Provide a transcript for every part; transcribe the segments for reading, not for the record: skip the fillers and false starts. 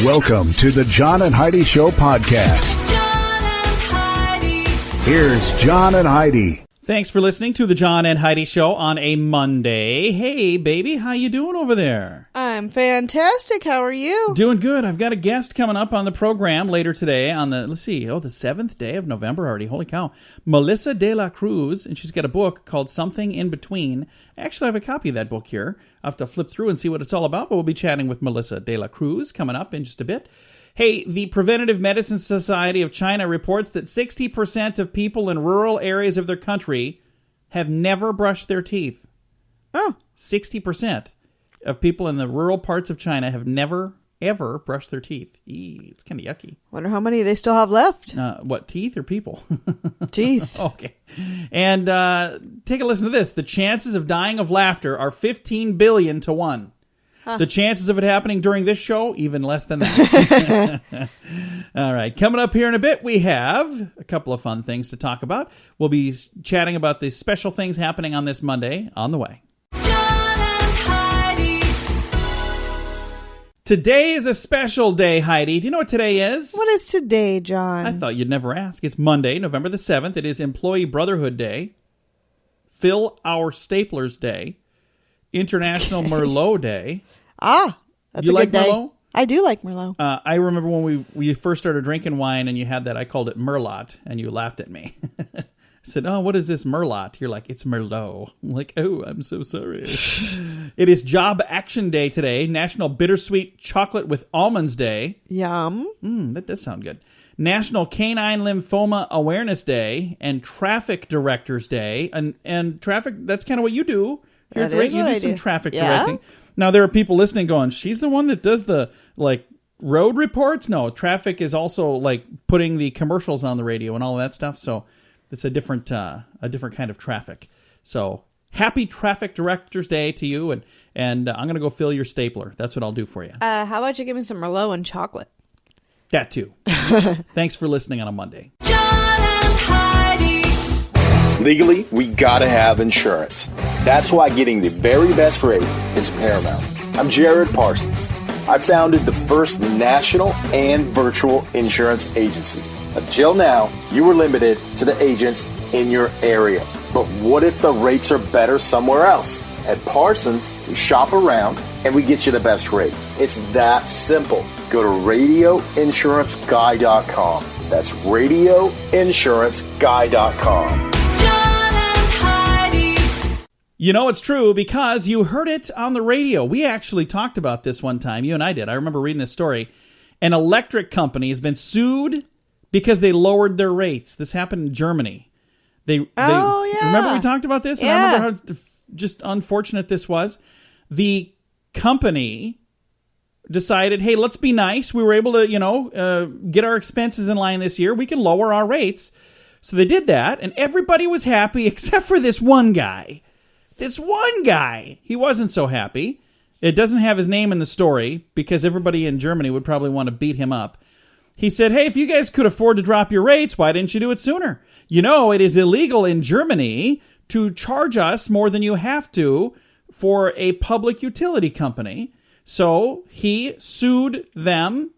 Welcome to the John and Heidi Show podcast. John and Heidi. Here's John and Heidi. Thanks for listening to the John and Heidi Show on a Monday. Hey, baby, how you doing over there? I'm fantastic. How are you? Doing good. I've got a guest coming up on the program later today on the, the 7th day of November already. Holy cow. Melissa DeLa Cruz, and she's got a book called Something in Between. I actually have a copy of that book here. I'll have to flip through and see what it's all about, but we'll be chatting with Melissa DeLa Cruz coming up in just a bit. Hey, the Preventive Medicine Society of China reports that 60% of people in rural areas of their country have never brushed their teeth. Oh. 60% of people in the rural parts of China have never, ever brushed their teeth. It's kind of yucky. Wonder how many they still have left. What, teeth or people? Teeth. Okay. And take a listen to this. The chances of dying of laughter are 15 billion to 1. Huh. The chances of it happening during this show, even less than that. All right. Coming up here in a bit, we have a couple of fun things to talk about. We'll be chatting about the special things happening on this Monday on the way. John and Heidi. Today is a special day, Heidi. Do you know what today is? What is today, John? I thought you'd never ask. It's Monday, November the 7th. It is Employee Brotherhood Day, Fill Our Staplers Day, International Merlot Day. Ah, that's you a like good day. Merlot? I do like Merlot. I remember when we first started drinking wine and you had that, I called it Merlot, and you laughed at me. I said, oh, what is this Merlot? You're like, it's Merlot. I'm like, oh, I'm so sorry. It is Job Action Day today, National Bittersweet Chocolate with Almonds Day. Yum. That does sound good. National Canine Lymphoma Awareness Day and Traffic Directors Day. And traffic, that's kind of what you do. Here at the radio, you do some traffic directing. Now, there are people listening going, she's the one that does the, road reports? No, traffic is also, putting the commercials on the radio and all of that stuff. So it's a different kind of traffic. So happy Traffic Directors Day to you. And I'm going to go fill your stapler. That's what I'll do for you. How about you give me some Merlot and chocolate? That too. Thanks for listening on a Monday. John and Heidi. Legally, we gotta have insurance. That's why getting the very best rate is paramount. I'm Jared Parsons. I founded the first national and virtual insurance agency. Until now, you were limited to the agents in your area. But what if the rates are better somewhere else? At Parsons, we shop around and we get you the best rate. It's that simple. Go to radioinsuranceguy.com. That's radioinsuranceguy.com. You know it's true because you heard it on the radio. We actually talked about this one time. You and I did. I remember reading this story. An electric company has been sued because they lowered their rates. This happened in Germany. They remember we talked about this? And I remember how just unfortunate this was. The company decided, hey, let's be nice. We were able to, get our expenses in line this year. We can lower our rates. So they did that, and everybody was happy except for this one guy. This one guy, he wasn't so happy. It doesn't have his name in the story because everybody in Germany would probably want to beat him up. He said, hey, if you guys could afford to drop your rates, why didn't you do it sooner? You know, it is illegal in Germany to charge us more than you have to for a public utility company. So he sued them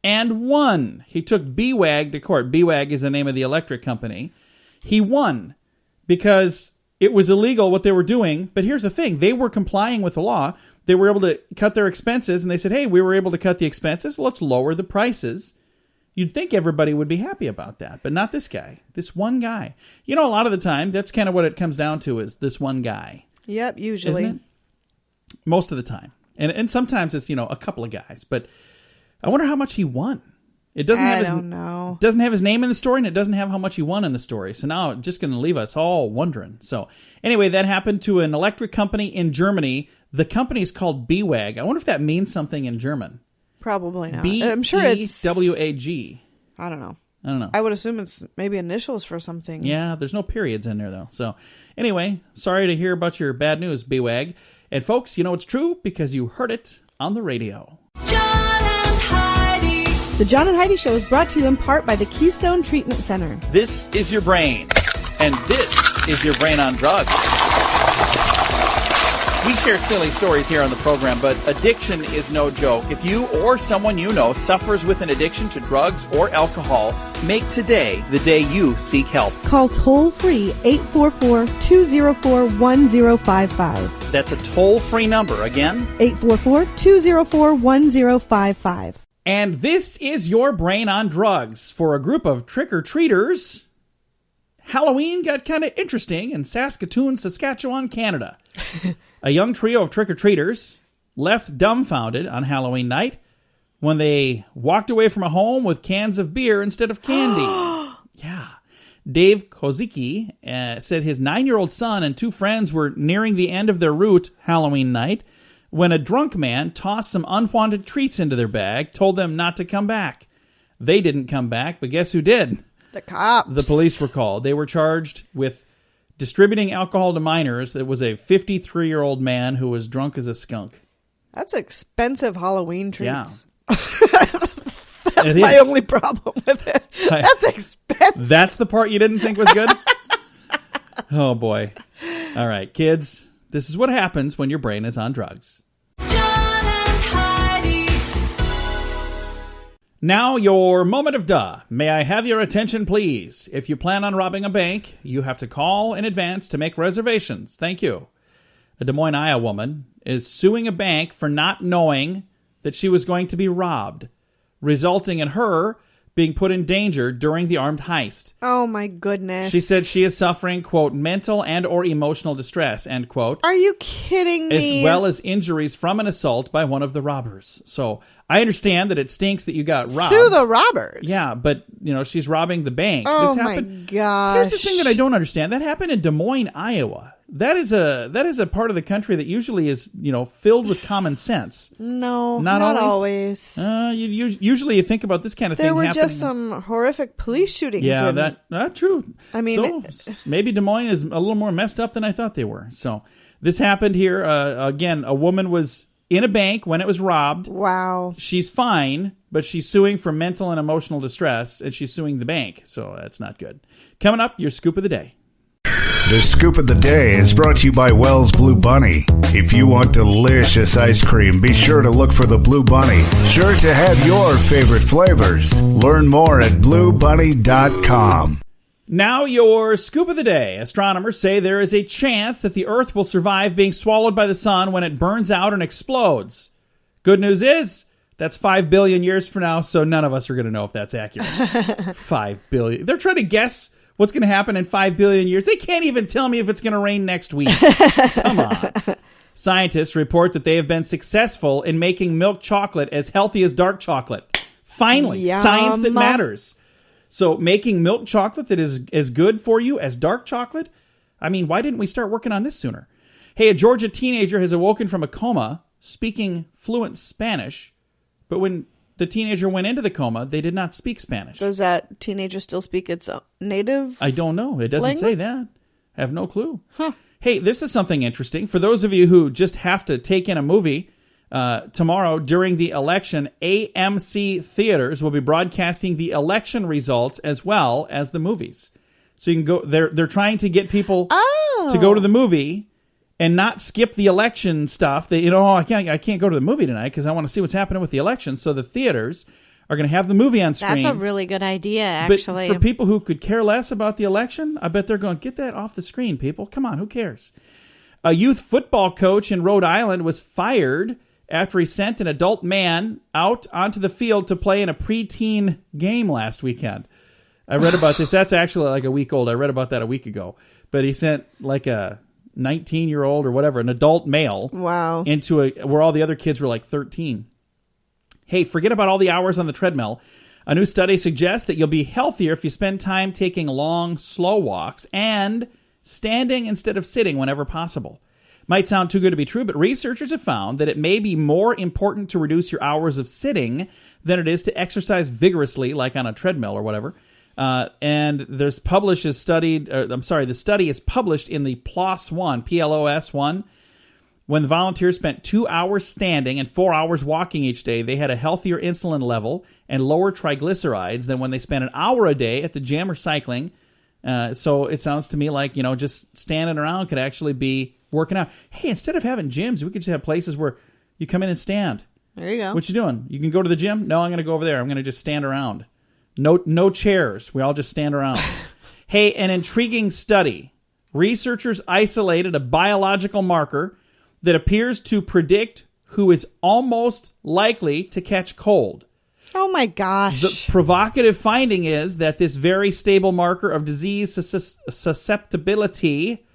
and won. He took BWAG to court. BWAG is the name of the electric company. He won because it was illegal what they were doing, but here's the thing. They were complying with the law. They were able to cut their expenses, and they said, hey, we were able to cut the expenses. Let's lower the prices. You'd think everybody would be happy about that, but not this guy. This one guy. You know, a lot of the time, that's kind of what it comes down to is this one guy. Yep, usually. Isn't it? Most of the time. And sometimes it's, a couple of guys. But I wonder how much he won. It doesn't have doesn't have his name in the story, and it doesn't have how much he won in the story. So now it's just going to leave us all wondering. So anyway, that happened to an electric company in Germany. The company is called BWAG. I wonder if that means something in German. Probably not. I'm sure it's BWAG. I don't know. I would assume it's maybe initials for something. Yeah, there's no periods in there, though. So anyway, sorry to hear about your bad news, BWAG. And folks, you know it's true because you heard it on the radio. John and Heidi. The John and Heidi Show is brought to you in part by the Keystone Treatment Center. This is your brain, and this is your brain on drugs. We share silly stories here on the program, but addiction is no joke. If you or someone you know suffers with an addiction to drugs or alcohol, make today the day you seek help. Call toll-free 844-204-1055. That's a toll-free number. Again, 844-204-1055. and this is your brain on drugs. For a group of trick-or-treaters, Halloween got kind of interesting in Saskatoon, Saskatchewan, Canada. A young trio of trick-or-treaters left dumbfounded on Halloween night when they walked away from a home with cans of beer instead of candy. Yeah. Dave Kozicki said his 9-year-old son and 2 friends were nearing the end of their route Halloween night when a drunk man tossed some unwanted treats into their bag, told them not to come back. They didn't come back, but guess who did? The cops. The police were called. They were charged with distributing alcohol to minors. It was a 53-year-old man who was drunk as a skunk. That's expensive Halloween treats. Yeah. That's my only problem with it. That's expensive. That's the part you didn't think was good? Oh, boy. All right, kids, this is what happens when your brain is on drugs. John and Heidi. Now, your moment of duh. May I have your attention, please? If you plan on robbing a bank, you have to call in advance to make reservations. Thank you. A Des Moines, Iowa woman is suing a bank for not knowing that she was going to be robbed, resulting in her being put in danger during the armed heist. Oh, my goodness. She said she is suffering, quote, mental and or emotional distress, end quote. Are you kidding me? As well as injuries from an assault by one of the robbers. So I understand that it stinks that you got robbed. Sue the robbers. Yeah, but, she's robbing the bank. Oh, This my happened. gosh. Here's the thing that I don't understand. That happened in Des Moines, Iowa. That is a part of the country that usually is, filled with common sense. No, Not always. Usually you think about this kind of thing There were happening. just some horrific police shootings. Yeah, and that's true. I mean, so, maybe Des Moines is a little more messed up than I thought they were. So this happened here. Again, a woman was in a bank when it was robbed. wow. She's fine, but she's suing for mental and emotional distress, and she's suing the bank. So that's not good. Coming up, your scoop of the day. The Scoop of the Day is brought to you by Wells Blue Bunny. If you want delicious ice cream, be sure to look for the Blue Bunny. Sure to have your favorite flavors. Learn more at bluebunny.com. Now, your scoop of the day. Astronomers say there is a chance that the Earth will survive being swallowed by the sun when it burns out and explodes. Good news is, that's 5 billion years from now, so none of us are going to know if that's accurate. 5 billion. They're trying to guess what's going to happen in 5 billion years. They can't even tell me if it's going to rain next week. Come on. Scientists report that they have been successful in making milk chocolate as healthy as dark chocolate. Finally, Yum. science that matters. So making milk chocolate that is as good for you as dark chocolate? I mean, why didn't we start working on this sooner? Hey, a Georgia teenager has awoken from a coma speaking fluent Spanish, but when the teenager went into the coma, they did not speak Spanish. Does that teenager still speak its native? I don't know. It doesn't say that. I have no clue. Huh. Hey, this is something interesting. For those of you who just have to take in a movie, tomorrow during the election, AMC theaters will be broadcasting the election results as well as the movies. So you can go. They're trying to get people to go to the movie and not skip the election stuff. That I can't go to the movie tonight because I want to see what's happening with the election. So the theaters are going to have the movie on screen. That's a really good idea, actually. But for people who could care less about the election, I bet they're going, get that off the screen, people. Come on, who cares? A youth football coach in Rhode Island was fired after he sent an adult man out onto the field to play in a preteen game last weekend. I read about this. That's actually like a week old. I read about that a week ago. But he sent like a 19-year-old or whatever, an adult male, wow, into where all the other kids were like 13. Hey, forget about all the hours on the treadmill. A new study suggests that you'll be healthier if you spend time taking long, slow walks and standing instead of sitting whenever possible. Might sound too good to be true, but researchers have found that it may be more important to reduce your hours of sitting than it is to exercise vigorously, like on a treadmill or whatever. And the study is published in the PLOS One, PLOS One. When the volunteers spent 2 hours standing and 4 hours walking each day, they had a healthier insulin level and lower triglycerides than when they spent an hour a day at the gym or cycling. So it sounds to me like, just standing around could actually be working out. Hey, instead of having gyms, we could just have places where you come in and stand. There you go. What you doing? You can go to the gym? No, I'm going to go over there. I'm going to just stand around. No chairs. We all just stand around. Hey, an intriguing study. Researchers isolated a biological marker that appears to predict who is almost likely to catch cold. Oh, my gosh. The provocative finding is that this very stable marker of disease susceptibility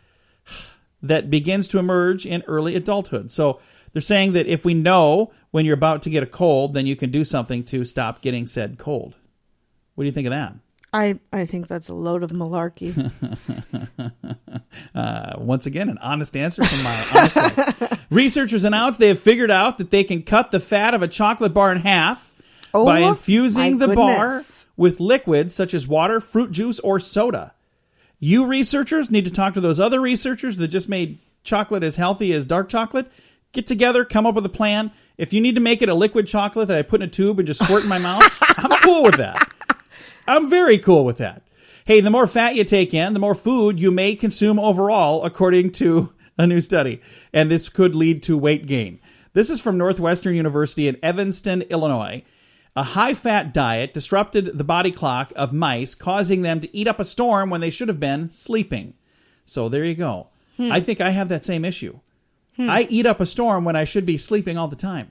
that begins to emerge in early adulthood. So they're saying that if we know when you're about to get a cold, then you can do something to stop getting said cold. What do you think of that? I think that's a load of malarkey. Once again, an honest answer from my honest wife. Researchers announced they have figured out that they can cut the fat of a chocolate bar in half by infusing the bar with liquids such as water, fruit juice, or soda. You researchers need to talk to those other researchers that just made chocolate as healthy as dark chocolate. Get together, come up with a plan. If you need to make it a liquid chocolate that I put in a tube and just squirt in my mouth, I'm cool with that. I'm very cool with that. Hey, the more fat you take in, the more food you may consume overall, according to a new study. And this could lead to weight gain. This is from Northwestern University in Evanston, Illinois. A high-fat diet disrupted the body clock of mice, causing them to eat up a storm when they should have been sleeping. So there you go. I think I have that same issue. I eat up a storm when I should be sleeping all the time.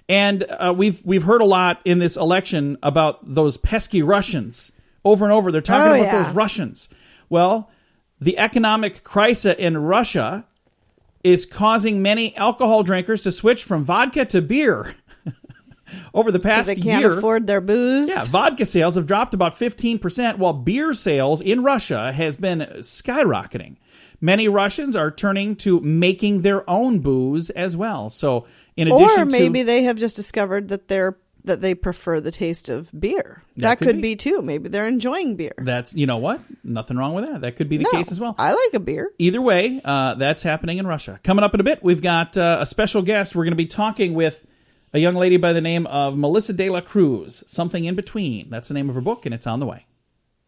And we've heard a lot in this election about those pesky Russians. Over and over, they're talking about those Russians. Well, the economic crisis in Russia is causing many alcohol drinkers to switch from vodka to beer. Over the past year, they can't afford their booze. Yeah, vodka sales have dropped about 15%, while beer sales in Russia has been skyrocketing. Many Russians are turning to making their own booze as well. So, in addition, or maybe they have just discovered that they prefer the taste of beer. That could be too. Maybe they're enjoying beer. That's, you know what? Nothing wrong with that. That could be the case as well. I like a beer. Either way, that's happening in Russia. Coming up in a bit, we've got a special guest. We're going to be talking with a young lady by the name of Melissa DeLa Cruz, Something in Between. That's the name of her book, and it's on the way.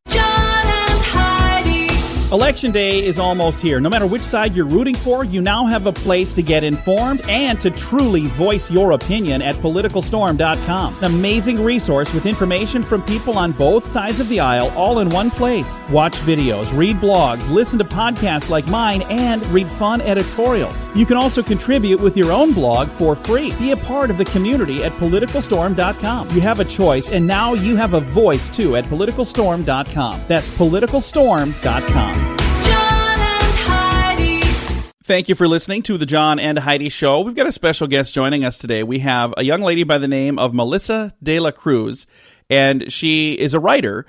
John and Heidi. Election day is almost here. No matter which side you're rooting for, you now have a place to get informed and to truly voice your opinion at PoliticalStorm.com. An amazing resource with information from people on both sides of the aisle, all in one place. Watch videos, read blogs, listen to podcasts like mine, and read fun editorials. You can also contribute with your own blog for free. Be a part of the community at PoliticalStorm.com. You have a choice, and now you have a voice, too, at PoliticalStorm.com. That's PoliticalStorm.com. Thank you for listening to the John and Heidi Show. We've got a special guest joining us today. We have a young lady by the name of Melissa DeLa Cruz, and she is a writer.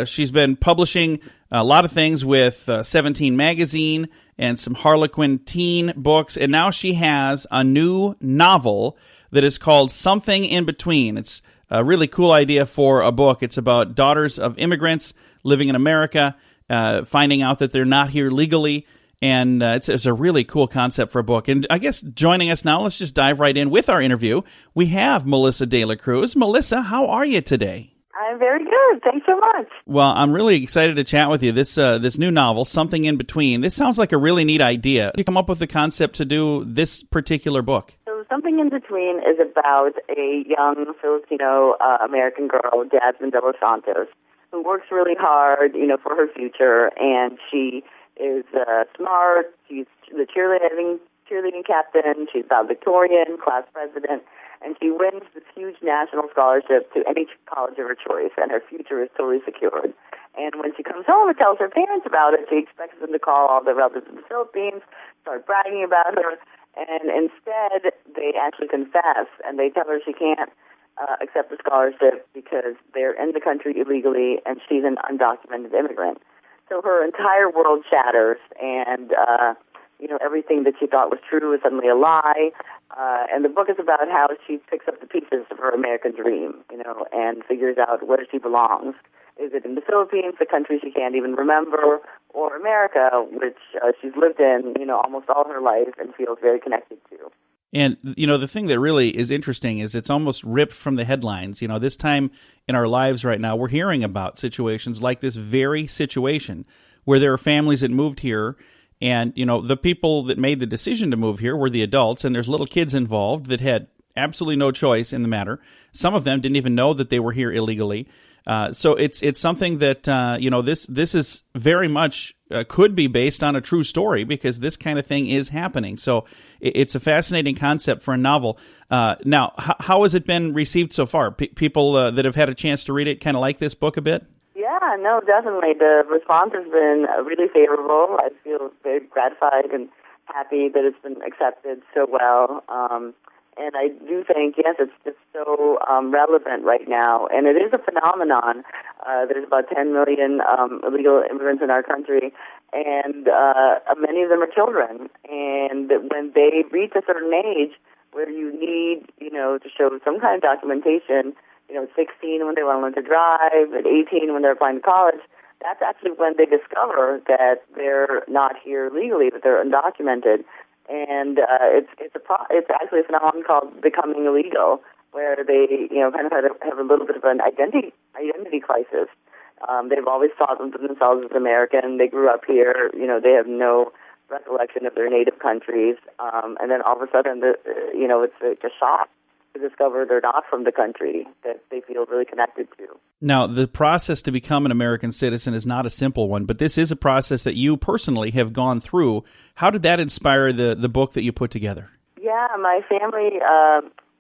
She's been publishing a lot of things with 17 Magazine and some Harlequin teen books, and now she has a new novel that is called Something in Between. It's a really cool idea for a book. It's about daughters of immigrants living in America, finding out that they're not here legally. And it's a really cool concept for a book. And I guess joining us now, let's just dive right in with our interview. We have Melissa DeLa Cruz. Melissa, how are you today? I'm very good. Thanks so much. Well, I'm really excited to chat with you. This new novel, Something in Between, this sounds like a really neat idea. Did you come up with the concept to do this particular book? So Something in Between is about a young Filipino American girl, Jasmine De Los Santos, who works really hard, for her future, and she is smart. She's the cheerleading captain. She's valedictorian, class president, and she wins this huge national scholarship to any college of her choice, and her future is totally secured. And when she comes home and tells her parents about it, she expects them to call all the relatives in the Philippines, start bragging about her, and instead they actually confess, and they tell her she can't accept the scholarship because they're in the country illegally, and she's an undocumented immigrant. So her entire world shatters, and, everything that she thought was true is suddenly a lie. And the book is about how she picks up the pieces of her American dream, and figures out where she belongs. Is it in the Philippines, the country she can't even remember, or America, which she's lived in, almost all her life and feels very connected to? And, the thing that really is interesting is it's almost ripped from the headlines. This time in our lives right now, we're hearing about situations like this very situation where there are families that moved here And, the people that made the decision to move here were the adults, and there's little kids involved that had absolutely no choice in the matter. Some of them didn't even know that they were here illegally. So it's something that, this is very much could be based on a true story, because this kind of thing is happening. So it's a fascinating concept for a novel. Now, how has it been received so far? People that have had a chance to read it kind of like this book a bit? Yeah, no, definitely. The response has been really favorable. I feel very gratified and happy that it's been accepted so well. And I do think, yes, it's just so relevant right now. And it is a phenomenon. There's about 10 million illegal immigrants in our country, and many of them are children. And when they reach a certain age where you need, to show some kind of documentation, 16 when they want to learn to drive, at 18 when they're applying to college, that's actually when they discover that they're not here legally, that they're undocumented. And it's actually a phenomenon called becoming illegal, where they kind of have a little bit of an identity crisis. They've always thought of themselves as American. They grew up here. They have no recollection of their native countries. And then all of a sudden, it's a shock to discover they're not from the country that they feel really connected to. Now, the process to become an American citizen is not a simple one, but this is a process that you personally have gone through. How did that inspire the book that you put together? Yeah, my family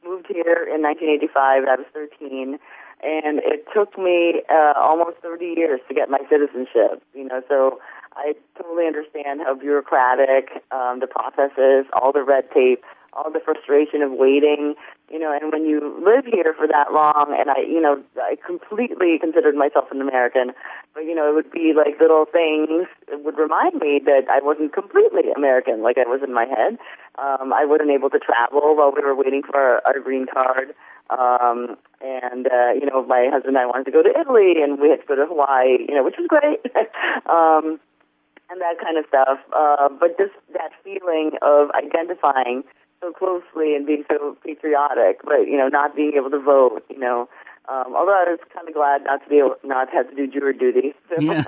moved here in 1985. I was 13, and it took me almost 30 years to get my citizenship. So I totally understand how bureaucratic the process is, all the red tape, all the frustration of waiting, and when you live here for that long, and I completely considered myself an American, but, it would be like little things that would remind me that I wasn't completely American like I was in my head. I wasn't able to travel while we were waiting for our green card. My husband and I wanted to go to Italy, and we had to go to Hawaii, which was great. And that kind of stuff. But just that feeling of identifying so closely and being so patriotic, but, not being able to vote, although I was kind of glad not to have to do jury duty. So yeah.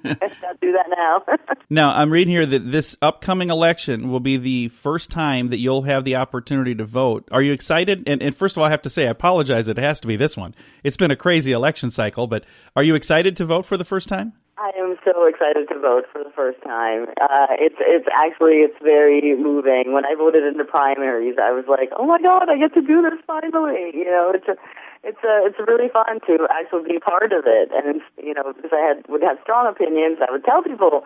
Let's not do that now. Now, I'm reading here that this upcoming election will be the first time that you'll have the opportunity to vote. Are you excited? And first of all, I have to say, I apologize. It has to be this one. It's been a crazy election cycle, but are you excited to vote for the first time? I am so excited to vote for the first time. It's very moving. When I voted in the primaries, I was like, oh my God, I get to do this finally. It's really fun to actually be part of it. And because I would have strong opinions, I would tell people,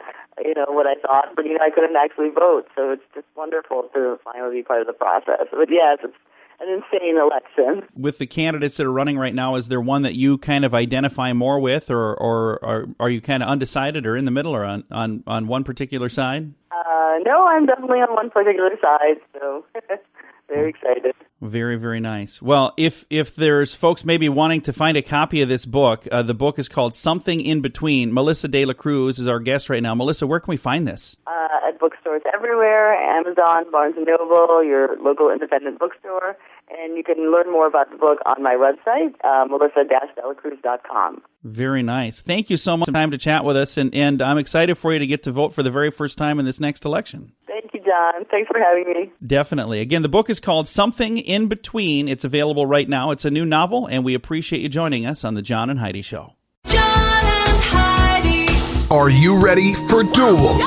what I thought, but I couldn't actually vote. So it's just wonderful to finally be part of the process. But yes, it's an insane election. With the candidates that are running right now, is there one that you kind of identify more with, or are you kind of undecided or in the middle or on one particular side? No, I'm definitely on one particular side, so very excited. Very, very nice. Well, if there's folks maybe wanting to find a copy of this book, the book is called Something in Between. Melissa DeLa Cruz is our guest right now. Melissa, where can we find this? At bookstores everywhere, Amazon, Barnes & Noble, your local independent bookstore. And you can learn more about the book on my website, Melissa-DeLaCruz.com. Very nice. Thank you so much for the time to chat with us, and I'm excited for you to get to vote for the very first time in this next election. Thank you, John. Thanks for having me. Definitely. Again, the book is called Something in Between. It's available right now. It's a new novel, and we appreciate you joining us on the John and Heidi Show. John and Heidi. Are you ready for Duel?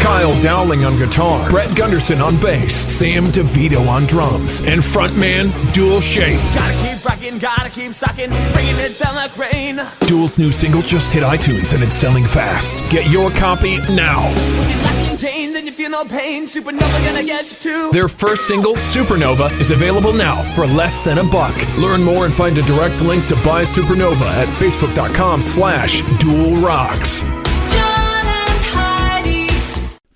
Kyle Dowling on guitar, Brett Gunderson on bass, Sam DeVito on drums, and frontman Duel Shane. Gotta keep rocking, gotta keep sucking, bringing it down like rain. Duel's new single just hit iTunes and it's selling fast. Get your copy now. You're locking chains and you feel no pain. Supernova gonna get you too. Their first single, Supernova, is available now for less than $1. Learn more and find a direct link to buy Supernova at facebook.com/DuelRocks.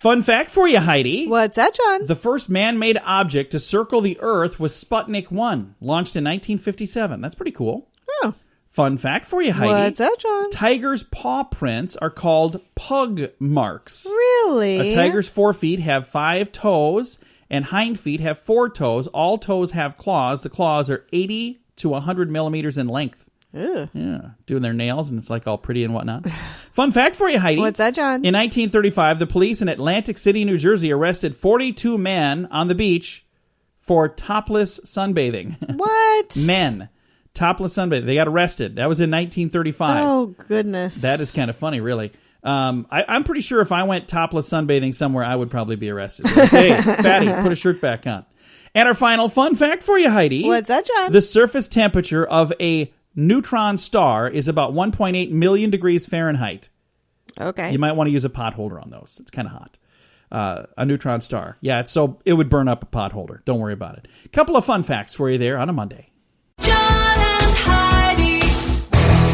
Fun fact for you, Heidi. What's that, John? The first man-made object to circle the Earth was Sputnik 1, launched in 1957. That's pretty cool. Oh. Fun fact for you, Heidi. What's that, John? Tigers' paw prints are called pug marks. Really? A tiger's forefeet have 5 toes, and hind feet have 4 toes. All toes have claws. The claws are 80 to 100 millimeters in length. Ew. Yeah, doing their nails, and it's like all pretty and whatnot. Fun fact for you, Heidi. What's that, John? In 1935, the police in Atlantic City, New Jersey, arrested 42 men on the beach for topless sunbathing. What? Men. Topless sunbathing. They got arrested. That was in 1935. Oh, goodness. That is kind of funny, really. I'm pretty sure if I went topless sunbathing somewhere, I would probably be arrested. Like, hey, fatty, put a shirt back on. And our final fun fact for you, Heidi. What's that, John? The surface temperature of a neutron star is about 1.8 million degrees Fahrenheit. Okay. You might want to use a pot holder on those. It's kind of hot. A neutron star. Yeah, so it would burn up a pot holder. Don't worry about it. A couple of fun facts for you there on a Monday. John and Heidi.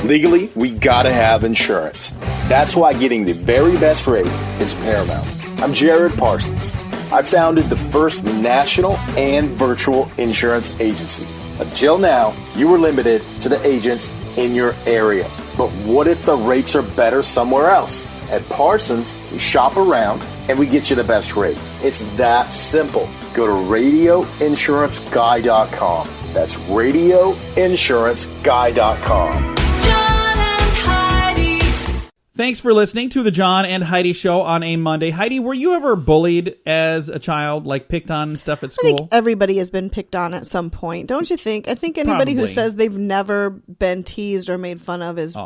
Legally, we gotta have insurance. That's why getting the very best rate is paramount. I'm Jared Parsons. I founded the first national and virtual insurance agency. Until now, you were limited to the agents in your area. But what if the rates are better somewhere else? At Parsons, we shop around and we get you the best rate. It's that simple. Go to radioinsuranceguy.com. That's radioinsuranceguy.com. John and Heidi. Thanks for listening to the John and Heidi Show on a Monday. Heidi, were you ever bullied as a child, like picked on and stuff at I school? think everybody has been picked on at some point, don't you think? I think anybody who Probably. says they've never been teased or made fun of is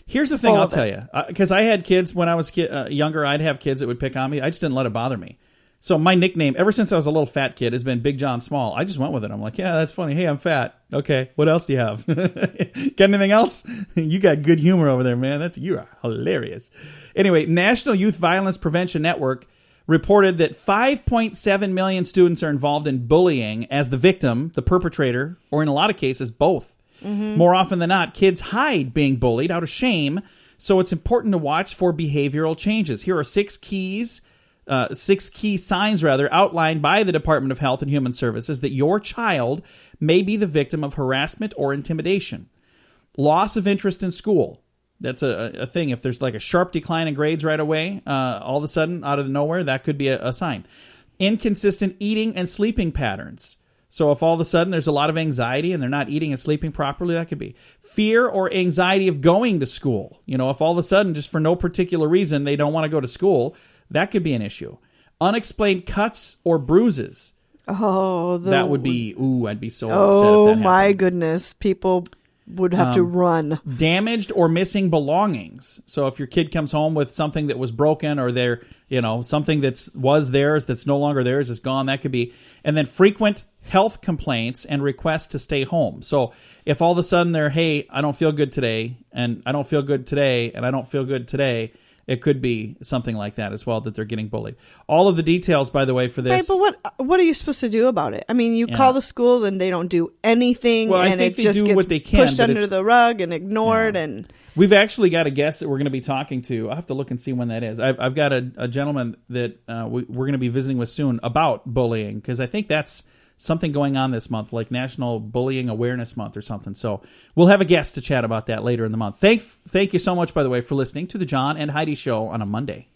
Here's the thing full I'll of tell it. you. Because I had kids when I was younger, I'd have kids that would pick on me. I just didn't let it bother me. So my nickname, ever since I was a little fat kid, has been Big John Small. I just went with it. I'm like, yeah, that's funny. Hey, I'm fat. Okay, what else do you have? Got anything else? You got good humor over there, man. You are hilarious. Anyway, National Youth Violence Prevention Network reported that 5.7 million students are involved in bullying as the victim, the perpetrator, or in a lot of cases, both. Mm-hmm. More often than not, kids hide being bullied out of shame, so it's important to watch for behavioral changes. Here are six key signs outlined by the Department of Health and Human Services that your child may be the victim of harassment or intimidation. Loss of interest in school. That's a thing. If there's like a sharp decline in grades right away, all of a sudden, out of nowhere, that could be a sign. Inconsistent eating and sleeping patterns. So if all of a sudden there's a lot of anxiety and they're not eating and sleeping properly, that could be. Fear or anxiety of going to school. You know, if all of a sudden, just for no particular reason, they don't want to go to school, that could be an issue. Unexplained cuts or bruises. Oh, that would be, I'd be so upset Oh, if that my happened. goodness. People would have to run. Damaged or missing belongings. So if your kid comes home with something that was broken or something was theirs that's no longer theirs is gone, that could be. And then frequent health complaints and requests to stay home. So if all of a sudden they're, hey, I don't feel good today, and I don't feel good today, and I don't feel good today, it could be something like that as well, that they're getting bullied. All of the details, by the way, for this. Right, but what are you supposed to do about it? I mean, you call the schools and they don't do anything, Well, I and think it they just do gets what they can, pushed but under it's- the rug and ignored. And We've actually got a guest that we're going to be talking to. I'll have to look and see when that is. I've got a gentleman that we're going to be visiting with soon about bullying, because I think that's something going on this month, like National Bullying Awareness Month or something. So we'll have a guest to chat about that later in the month. Thank you so much, by the way, for listening to the John and Heidi Show on a Monday.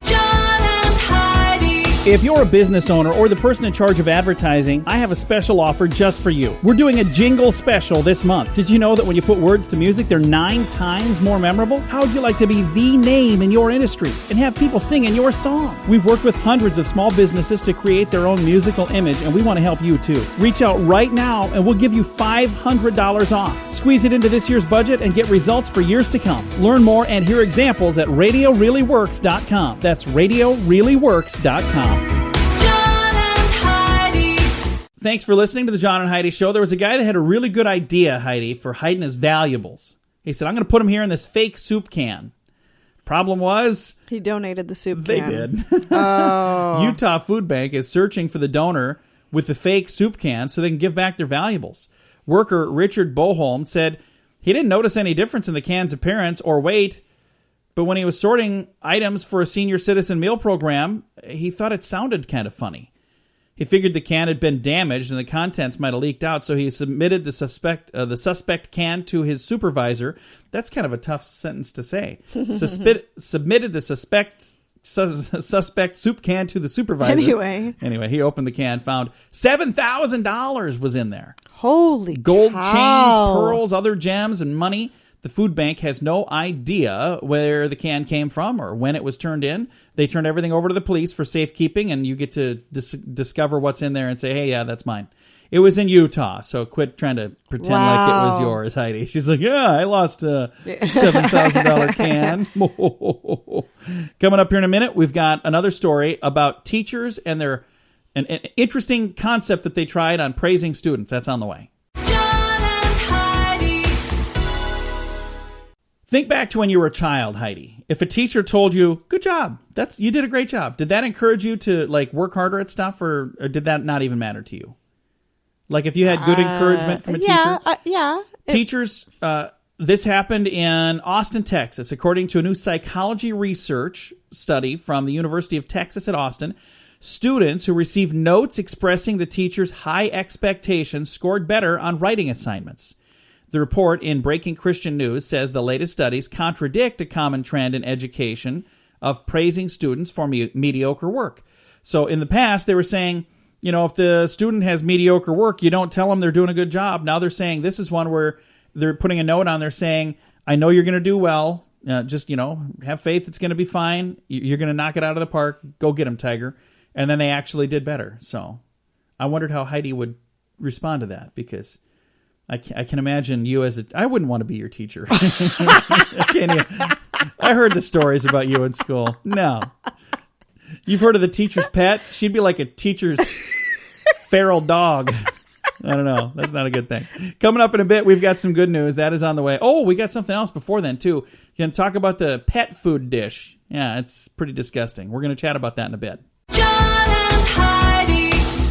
John and Heidi. If you're a business owner or the person in charge of advertising, I have a special offer just for you. We're doing a jingle special this month. Did you know that when you put words to music, they're 9 times more memorable? How would you like to be the name in your industry and have people singing your song? We've worked with hundreds of small businesses to create their own musical image, and we want to help you too. Reach out right now and we'll give you $500 off. Squeeze it into this year's budget and get results for years to come. Learn more and hear examples at RadioReallyWorks.com. That's RadioReallyWorks.com. John and Heidi. Thanks for listening to the John and Heidi Show. There was a guy that had a really good idea, Heidi, for hiding his valuables. He said, I'm going to put them here in this fake soup can. Problem was, he donated the soup they can. did. Oh. Utah Food Bank is searching for the donor with the fake soup can so they can give back their valuables. Worker Richard Boholm said he didn't notice any difference in the can's appearance or weight, but when he was sorting items for a senior citizen meal program, he thought it sounded kind of funny. He figured the can had been damaged and the contents might have leaked out, so he submitted the suspect can to his supervisor. That's kind of a tough sentence to say. Submitted the suspect soup can to the supervisor. Anyway, he opened the can, found $7,000 was in there. Holy gold cow. chains, pearls, other gems, and money. The food bank has no idea where the can came from or when it was turned in. They turned everything over to the police for safekeeping, and you get to discover what's in there and say, hey, yeah, that's mine. It was in Utah, so quit trying to pretend like it was yours, Heidi. She's like, yeah, I lost a $7,000 can. Coming up here in a minute, we've got another story about teachers and an interesting concept that they tried on praising students. That's on the way. Think back to when you were a child, Heidi. If a teacher told you, good job, you did a great job, did that encourage you to like work harder at stuff, or did that not even matter to you? Like if you had good encouragement from a teacher? Yeah. Teachers, this happened in Austin, Texas. According to a new psychology research study from the University of Texas at Austin, students who received notes expressing the teacher's high expectations scored better on writing assignments. The report in Breaking Christian News says the latest studies contradict a common trend in education of praising students for mediocre work. So in the past, they were saying, you know, if the student has mediocre work, you don't tell them they're doing a good job. Now they're saying this is one where they're putting a note on there saying, I know you're going to do well. Just, you know, have faith. It's going to be fine. You're going to knock it out of the park. Go get him, Tiger. And then they actually did better. So I wondered how Heidi would respond to that, because I can imagine you as I wouldn't want to be your teacher. I heard the stories about you in school. No. You've heard of the teacher's pet? She'd be like a teacher's feral dog. I don't know. That's not a good thing. Coming up in a bit, we've got some good news. That is on the way. Oh, we got something else before then, too. You're going to talk about the pet food dish. Yeah, it's pretty disgusting. We're going to chat about that in a bit.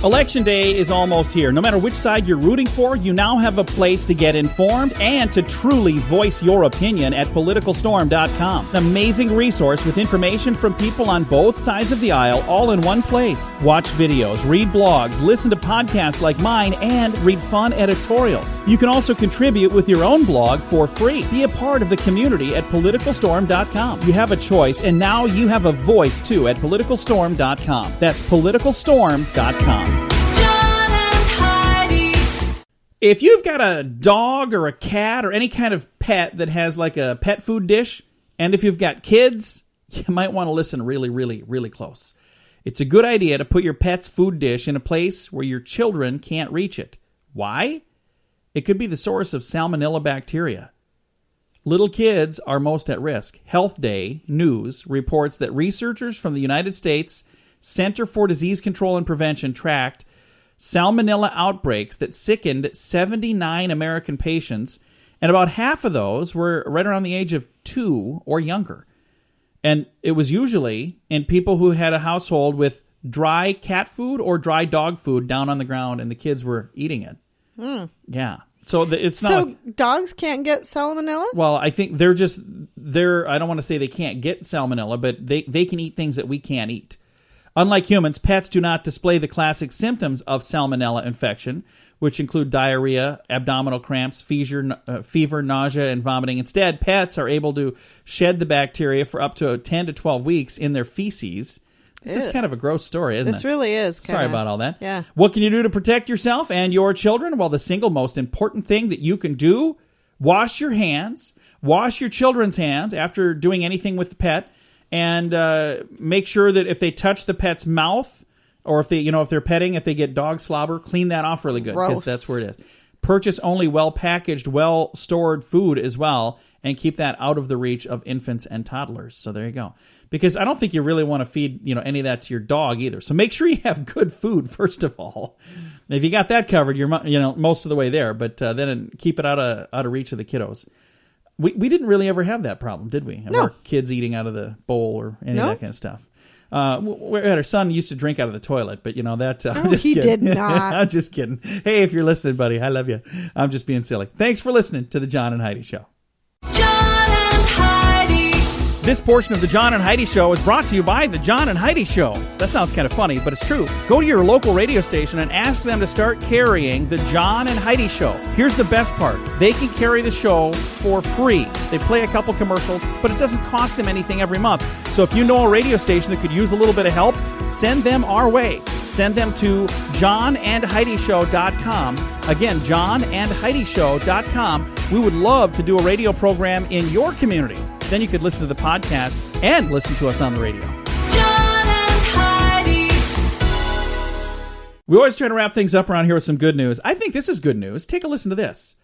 Election day is almost here. No matter which side you're rooting for, you now have a place to get informed and to truly voice your opinion at PoliticalStorm.com. An amazing resource with information from people on both sides of the aisle, all in one place. Watch videos, read blogs, listen to podcasts like mine, and read fun editorials. You can also contribute with your own blog for free. Be a part of the community at PoliticalStorm.com. You have a choice, and now you have a voice, too, at PoliticalStorm.com. That's PoliticalStorm.com. If you've got a dog or a cat or any kind of pet that has like a pet food dish, and if you've got kids, you might want to listen really, really, really close. It's a good idea to put your pet's food dish in a place where your children can't reach it. Why? It could be the source of salmonella bacteria. Little kids are most at risk. Health Day News reports that researchers from the United States Center for Disease Control and Prevention tracked salmonella outbreaks that sickened 79 American patients, and about half of those were right around the age of 2 or younger. And it was usually in people who had a household with dry cat food or dry dog food down on the ground, and the kids were eating it. Yeah. So it's not. So dogs can't get salmonella? Well, I think they're I don't want to say they can't get salmonella, but they can eat things that we can't eat. Unlike humans, pets do not display the classic symptoms of salmonella infection, which include diarrhea, abdominal cramps, fever, nausea, and vomiting. Instead, pets are able to shed the bacteria for up to 10 to 12 weeks in their feces. This is kind of a gross story, isn't it? This really is. Sorry about all that. Yeah. What can you do to protect yourself and your children? Well, the single most important thing that you can do, wash your hands, wash your children's hands after doing anything with the pet, and make sure that if they touch the pet's mouth, or if they're petting, if they get dog slobber, clean that off really good, because that's where it is. Purchase only well-packaged, well-stored food as well, and keep that out of the reach of infants and toddlers. So there you go. Because I don't think you really want to feed any of that to your dog either. So make sure you have good food first of all. If you got that covered, you're most of the way there. But then keep it out of reach of the kiddos. We didn't really ever have that problem, did we? No. Our kids eating out of the bowl or any of that kind of stuff. Our son used to drink out of the toilet, but that... I'm just he kidding. did not. I'm just kidding. Hey, if you're listening, buddy, I love you. I'm just being silly. Thanks for listening to The John and Heidi Show. This portion of The John and Heidi Show is brought to you by The John and Heidi Show. That sounds kind of funny, but it's true. Go to your local radio station and ask them to start carrying The John and Heidi Show. Here's the best part. They can carry the show for free. They play a couple commercials, but it doesn't cost them anything every month. So if you know a radio station that could use a little bit of help, send them our way. Send them to johnandheidishow.com. Again, johnandheidishow.com. We would love to do a radio program in your community. Then you could listen to the podcast and listen to us on the radio. John and Heidi. We always try to wrap things up around here with some good news. I think this is good news. Take a listen to this.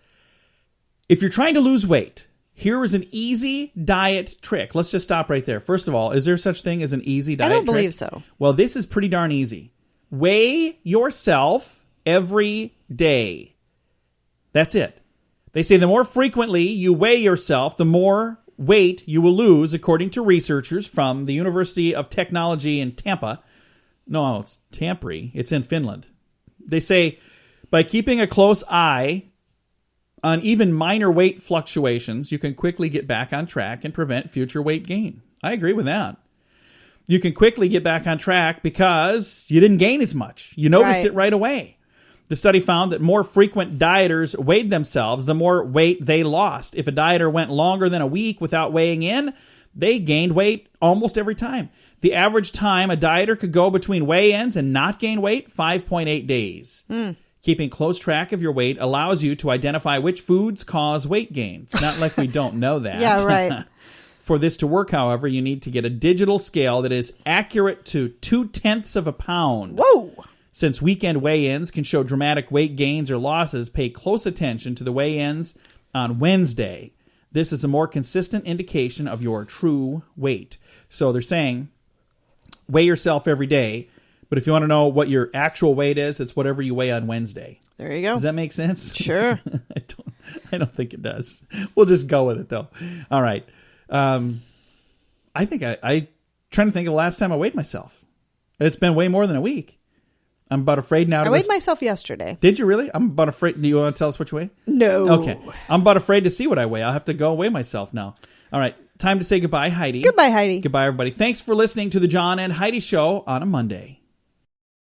If you're trying to lose weight, here is an easy diet trick. Let's just stop right there. First of all, is there such thing as an easy diet trick? I don't believe so. Well, this is pretty darn easy. Weigh yourself every day. That's it. They say the more frequently you weigh yourself, the more weight you will lose, according to researchers from the University of Technology in Tampa. No, it's Tampere. It's in Finland. They say by keeping a close eye on even minor weight fluctuations, you can quickly get back on track and prevent future weight gain. I agree with that. You can quickly get back on track because you didn't gain as much. You noticed it right away. The study found that more frequent dieters weighed themselves, the more weight they lost. If a dieter went longer than a week without weighing in, they gained weight almost every time. The average time a dieter could go between weigh-ins and not gain weight, 5.8 days. Keeping close track of your weight allows you to identify which foods cause weight gain. It's not like we don't know that. Yeah, right. For this to work, however, you need to get a digital scale that is accurate to 0.2 of a pound. Whoa! Since weekend weigh-ins can show dramatic weight gains or losses, pay close attention to the weigh-ins on Wednesday. This is a more consistent indication of your true weight. So they're saying, weigh yourself every day. But if you want to know what your actual weight is, it's whatever you weigh on Wednesday. There you go. Does that make sense? Sure. I don't think it does. We'll just go with it, though. All right. I think I trying to think of the last time I weighed myself. It's been way more than a week. I'm about afraid now to... I weighed myself yesterday. Did you really? I'm about afraid... Do you want to tell us what you weigh? No. Okay. I'm about afraid to see what I weigh. I'll have to go weigh myself now. All right. Time to say goodbye, Heidi. Goodbye, Heidi. Goodbye, everybody. Thanks for listening to the John and Heidi Show on a Monday.